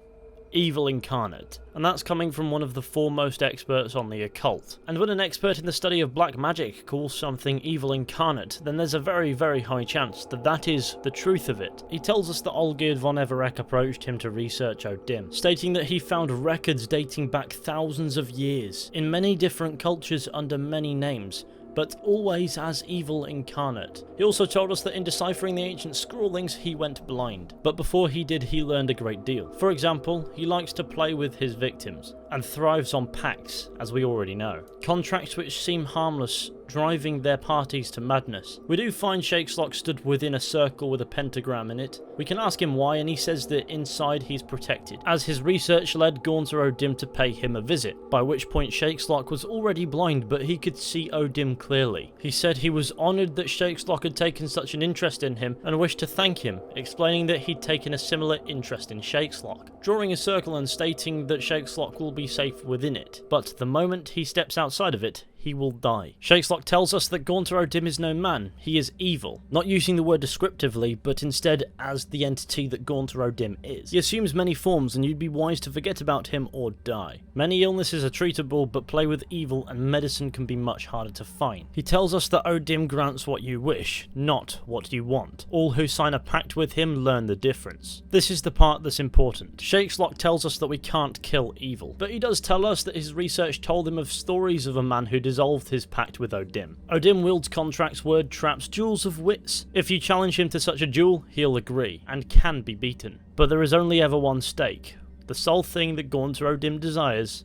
evil incarnate, and that's coming from one of the foremost experts on the occult. And when an expert in the study of black magic calls something evil incarnate, then there's a very, very high chance that that is the truth of it. He tells us that Olgierd von Everec approached him to research O'Dimm, stating that he found records dating back thousands of years, in many different cultures under many names, but always as evil incarnate. He also told us that in deciphering the ancient scrawlings, he went blind. But before he did, he learned a great deal. For example, he likes to play with his victims, and thrives on pacts, as we already know. Contracts which seem harmless, driving their parties to madness. We do find Shakeslock stood within a circle with a pentagram in it. We can ask him why, and he says that inside he's protected, as his research led Gaunter O'Dimm to pay him a visit, by which point Shakeslock was already blind, but he could see O'Dimm clearly. He said he was honoured that Shakeslock had taken such an interest in him, and wished to thank him, explaining that he'd taken a similar interest in Shakeslock, drawing a circle and stating that Shakeslock will be safe within it, but the moment he steps outside of it, he will die. Shakeslock tells us that Gaunter O'Dimm is no man, he is evil, not using the word descriptively, but instead as the entity that Gaunter O'Dimm is. He assumes many forms, and you'd be wise to forget about him or die. Many illnesses are treatable, but play with evil and medicine can be much harder to find. He tells us that O'Dimm grants what you wish, not what you want. All who sign a pact with him learn the difference. This is the part that's important. Shakeslock tells us that we can't kill evil, but he does tell us that his research told him of stories of a man who dissolved his pact with O'Dimm. O'Dimm wields contracts, word traps, duels of wits. If you challenge him to such a duel, he'll agree, and can be beaten. But there is only ever one stake. The sole thing that Gaunter O'Dimm desires: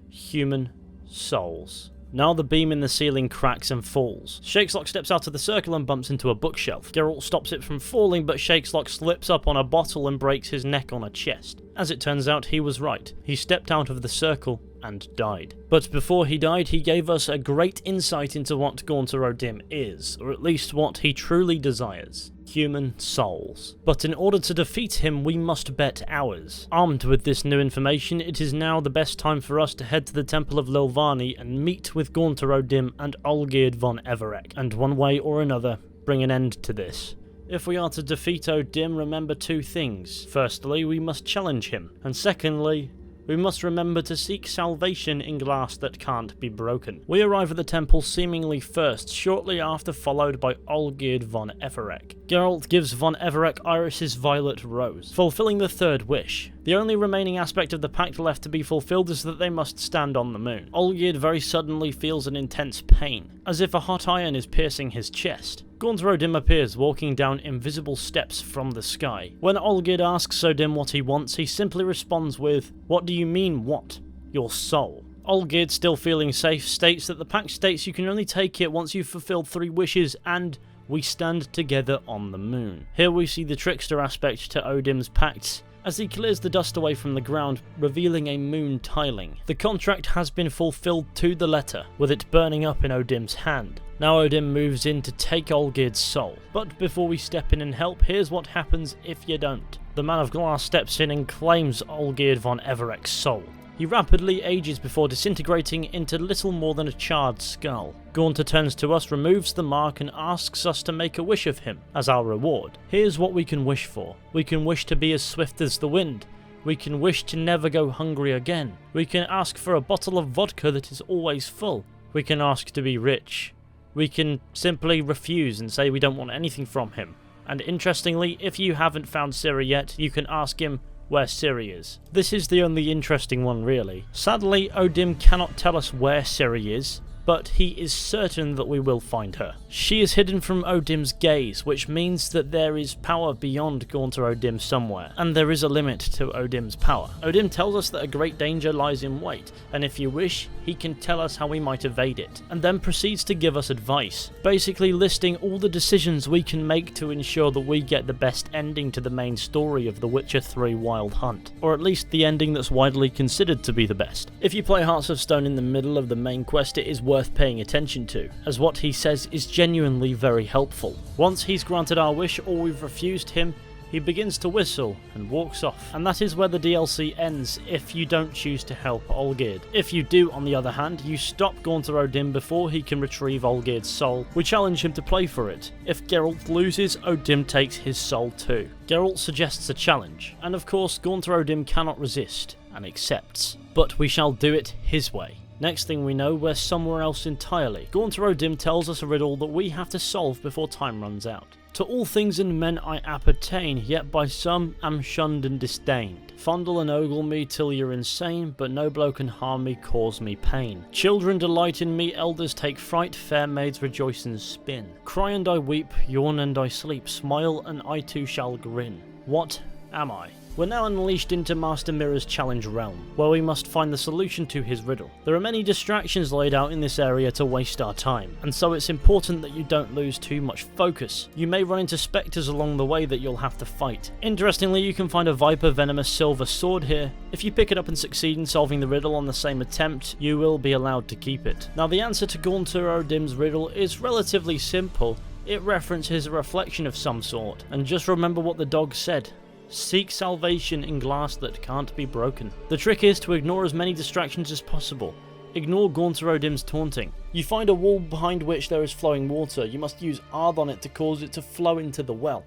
human souls. Now the beam in the ceiling cracks and falls. Shakeslock steps out of the circle and bumps into a bookshelf. Geralt stops it from falling, but Shakeslock slips up on a bottle and breaks his neck on a chest. As it turns out, he was right. He stepped out of the circle and died. But before he died, he gave us a great insight into what Gaunter O'Dimm is, or at least what he truly desires: human souls. But in order to defeat him, we must bet ours. Armed with this new information, it is now the best time for us to head to the Temple of Lilvani and meet with Gaunter O'Dimm and Olgierd von Everec, and one way or another, bring an end to this. If we are to defeat O'Dimm, remember two things. Firstly, we must challenge him, and secondly, we must remember to seek salvation in glass that can't be broken. We arrive at the temple seemingly first, shortly after followed by Olgierd von Everec. Geralt gives von Everec Iris's violet rose, fulfilling the third wish. The only remaining aspect of the pact left to be fulfilled is that they must stand on the moon. Olgierd very suddenly feels an intense pain, as if a hot iron is piercing his chest. Gaunter O'Dimm appears, walking down invisible steps from the sky. When Olgierd asks O'Dimm what he wants, he simply responds with, "What do you mean, what? Your soul." Olgierd, still feeling safe, states that the pact states you can only take it once you've fulfilled 3 wishes, and we stand together on the moon. Here we see the trickster aspect to O'Dimm's pacts, as he clears the dust away from the ground, revealing a moon tiling. The contract has been fulfilled to the letter, with it burning up in O'Dimm's hand. Now O'Dimm moves in to take Olgierd's soul. But before we step in and help, here's what happens if you don't. The Man of Glass steps in and claims Olgierd von Everec's soul. He rapidly ages before disintegrating into little more than a charred skull. Gaunter turns to us, removes the mark, and asks us to make a wish of him as our reward. Here's what we can wish for. We can wish to be as swift as the wind. We can wish to never go hungry again. We can ask for a bottle of vodka that is always full. We can ask to be rich. We can simply refuse and say we don't want anything from him. And interestingly, if you haven't found Ciri yet, you can ask him where Ciri is. This is the only interesting one, really. Sadly, O'Dimm cannot tell us where Ciri is, but he is certain that we will find her. She is hidden from O'Dimm's gaze, which means that there is power beyond Gaunter O'Dimm somewhere, and there is a limit to O'Dimm's power. O'Dimm tells us that a great danger lies in wait, and if you wish, he can tell us how we might evade it, and then proceeds to give us advice, basically listing all the decisions we can make to ensure that we get the best ending to the main story of The Witcher 3 Wild Hunt, or at least the ending that's widely considered to be the best. If you play Hearts of Stone in the middle of the main quest, it is worth paying attention to, as what he says is genuinely very helpful. Once he's granted our wish or we've refused him, he begins to whistle and walks off, and that is where the DLC ends if you don't choose to help Olgierd. If you do, on the other hand, you stop Gaunter O'Dimm before he can retrieve Olgierd's soul. We challenge him to play for it. If Geralt loses, O'Dimm takes his soul too. Geralt suggests a challenge, and of course Gaunter O'Dimm cannot resist and accepts. But we shall do it his way. Next thing we know, we're somewhere else entirely. Gaunter O'Dimm tells us a riddle that we have to solve before time runs out. To all things and men I appertain, yet by some am shunned and disdained. Fondle and ogle me till you're insane, but no blow can harm me, cause me pain. Children delight in me, elders take fright, fair maids rejoice and spin. Cry and I weep, yawn and I sleep, smile and I too shall grin. What am I? We're now unleashed into Master Mirror's challenge realm, where we must find the solution to his riddle. There are many distractions laid out in this area to waste our time, and so it's important that you don't lose too much focus. You may run into spectres along the way that you'll have to fight. Interestingly, you can find a Viper Venomous silver sword here. If you pick it up and succeed in solving the riddle on the same attempt, you will be allowed to keep it. Now, the answer to Confronting O'Dimm's riddle is relatively simple. It references a reflection of some sort, and just remember what the dog said. Seek salvation in glass that can't be broken. The trick is to ignore as many distractions as possible. Ignore Confronting O'Dimm's taunting. You find a wall behind which there is flowing water. You must use Ard on it to cause it to flow into the well.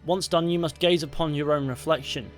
Once done, you must gaze upon your own reflection.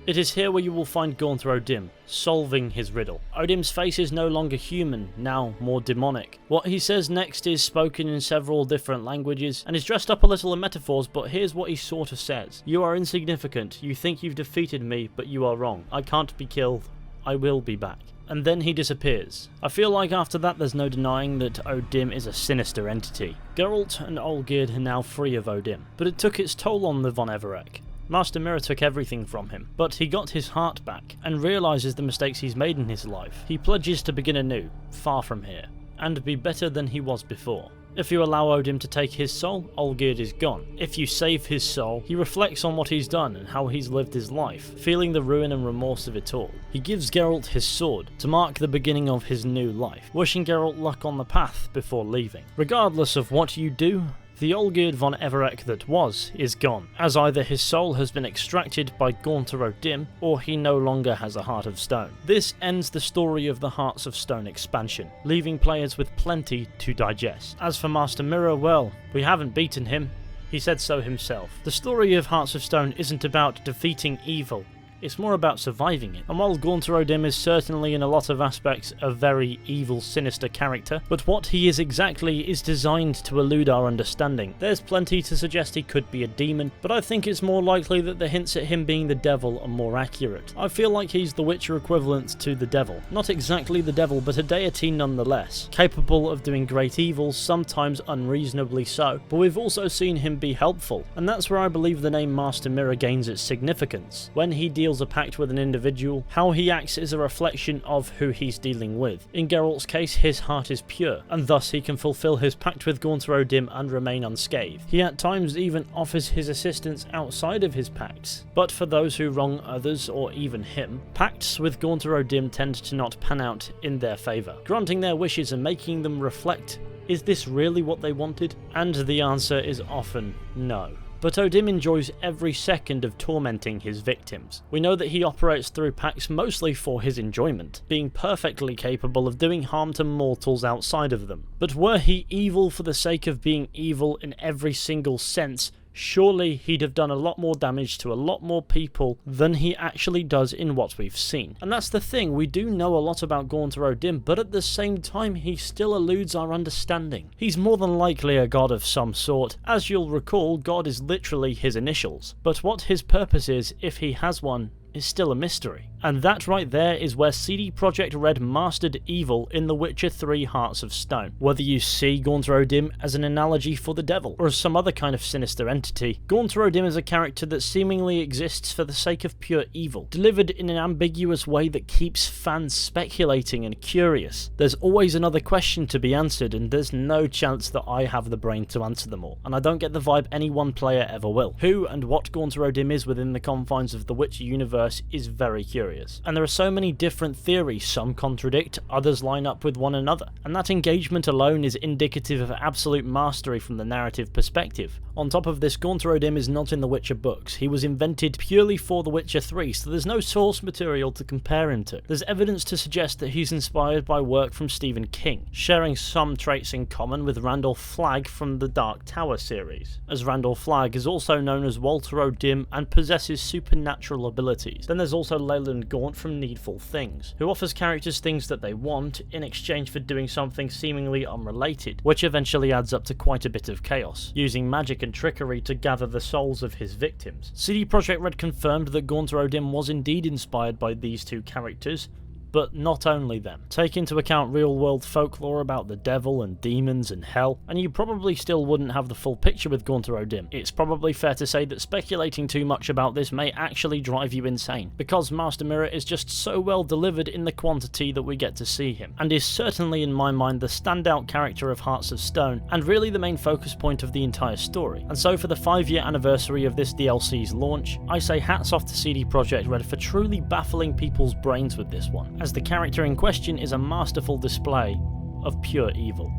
It is here where you will find Confronting O'Dimm, solving his riddle. O'Dimm's face is no longer human, now more demonic. What he says next is spoken in several different languages, and is dressed up a little in metaphors, but here's what he sort of says. You are insignificant, you think you've defeated me, but you are wrong. I can't be killed, I will be back. And then he disappears. I feel like after that there's no denying that O'Dimm is a sinister entity. Geralt and Olgierd are now free of O'Dimm, but it took its toll on the Von Everec. Master Mirror took everything from him, but he got his heart back, and realises the mistakes he's made in his life. He pledges to begin anew, far from here, and be better than he was before. If you allow O'Dimm to take his soul, Olgierd is gone. If you save his soul, he reflects on what he's done and how he's lived his life, feeling the ruin and remorse of it all. He gives Geralt his sword, to mark the beginning of his new life, wishing Geralt luck on the path before leaving. Regardless of what you do, the Olgierd von Everec that was is gone, as either his soul has been extracted by Confronting O'Dimm, or he no longer has a heart of stone. This ends the story of the Hearts of Stone expansion, leaving players with plenty to digest. As for Master Mirror, well, we haven't beaten him. He said so himself. The story of Hearts of Stone isn't about defeating evil, it's more about surviving it. And while Confronting O'Dimm is certainly in a lot of aspects a very evil, sinister character, but what he is exactly is designed to elude our understanding. There's plenty to suggest he could be a demon, but I think it's more likely that the hints at him being the devil are more accurate. I feel like he's the Witcher equivalent to the devil. Not exactly the devil, but a deity nonetheless, capable of doing great evils, sometimes unreasonably so, but we've also seen him be helpful, and that's where I believe the name Master Mirror gains its significance. When he deals a pact with an individual, how he acts is a reflection of who he's dealing with. In Geralt's case, his heart is pure, and thus he can fulfill his pact with Confronting O'Dimm and remain unscathed. He at times even offers his assistance outside of his pacts. But for those who wrong others, or even him, pacts with Confronting O'Dimm tend to not pan out in their favour, granting their wishes and making them reflect, is this really what they wanted? And the answer is often no. But O'Dimm enjoys every second of tormenting his victims. We know that he operates through pacts mostly for his enjoyment, being perfectly capable of doing harm to mortals outside of them. But were he evil for the sake of being evil in every single sense, surely he'd have done a lot more damage to a lot more people than he actually does in what we've seen. And that's the thing, we do know a lot about Confronting O'Dimm, but at the same time he still eludes our understanding. He's more than likely a god of some sort. As you'll recall, god is literally his initials. But what his purpose is, if he has one, is still a mystery. And that right there is where CD Projekt Red mastered evil in The Witcher 3 Hearts of Stone. Whether you see Confronting O'Dimm as an analogy for the devil, or as some other kind of sinister entity, Confronting O'Dimm is a character that seemingly exists for the sake of pure evil, delivered in an ambiguous way that keeps fans speculating and curious. There's always another question to be answered, and there's no chance that I have the brain to answer them all, and I don't get the vibe any one player ever will. Who and what Confronting O'Dimm is within the confines of the Witcher universe is very curious. And there are so many different theories, some contradict, others line up with one another, and that engagement alone is indicative of absolute mastery from the narrative perspective. On top of this, Confronting O'Dimm is not in the Witcher books. He was invented purely for The Witcher 3, so there's no source material to compare him to. There's evidence to suggest that he's inspired by work from Stephen King, sharing some traits in common with Randall Flagg from the Dark Tower series, as Randall Flagg is also known as Walter O'Dimm and possesses supernatural abilities. Then there's also Leyland Gaunt from Needful Things, who offers characters things that they want in exchange for doing something seemingly unrelated, which eventually adds up to quite a bit of chaos, using magic and trickery to gather the souls of his victims. CD Projekt Red confirmed that Confronting O'Dimm was indeed inspired by these two characters, but not only them. Take into account real world folklore about the devil and demons and hell, and you probably still wouldn't have the full picture with Confronting O'Dimm. It's probably fair to say that speculating too much about this may actually drive you insane, because Master Mirror is just so well delivered in the quantity that we get to see him, and is certainly in my mind the standout character of Hearts of Stone, and really the main focus point of the entire story. And so for the 5-year anniversary of this DLC's launch, I say hats off to CD Projekt Red for truly baffling people's brains with this one, as the character in question is a masterful display of pure evil.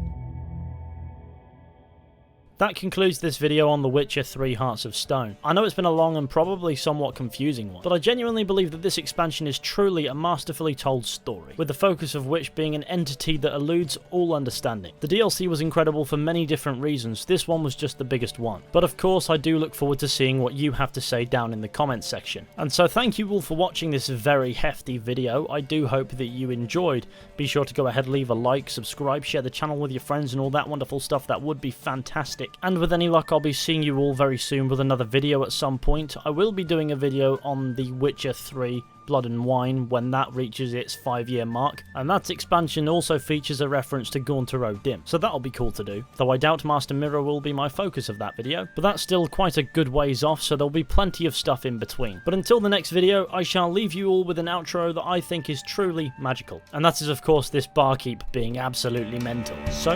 That concludes this video on The Witcher 3 Hearts of Stone. I know it's been a long and probably somewhat confusing one, but I genuinely believe that this expansion is truly a masterfully told story, with the focus of which being an entity that eludes all understanding. The DLC was incredible for many different reasons, this one was just the biggest one. But of course I do look forward to seeing what you have to say down in the comments section. And so thank you all for watching this very hefty video. I do hope that you enjoyed. Be sure to go ahead, leave a like, subscribe, share the channel with your friends and all that wonderful stuff. That would be fantastic. And with any luck, I'll be seeing you all very soon with another video at some point. I will be doing a video on The Witcher 3 Blood and Wine when that reaches its 5-year mark, and that expansion also features a reference to Confronting O'Dimm, so that'll be cool to do, though I doubt Master Mirror will be my focus of that video, but that's still quite a good ways off, so there'll be plenty of stuff in between. But until the next video, I shall leave you all with an outro that I think is truly magical, and that is of course this barkeep being absolutely mental. So,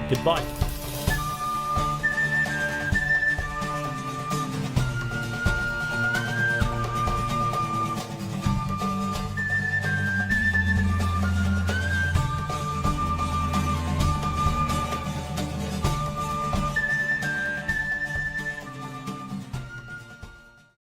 goodbye.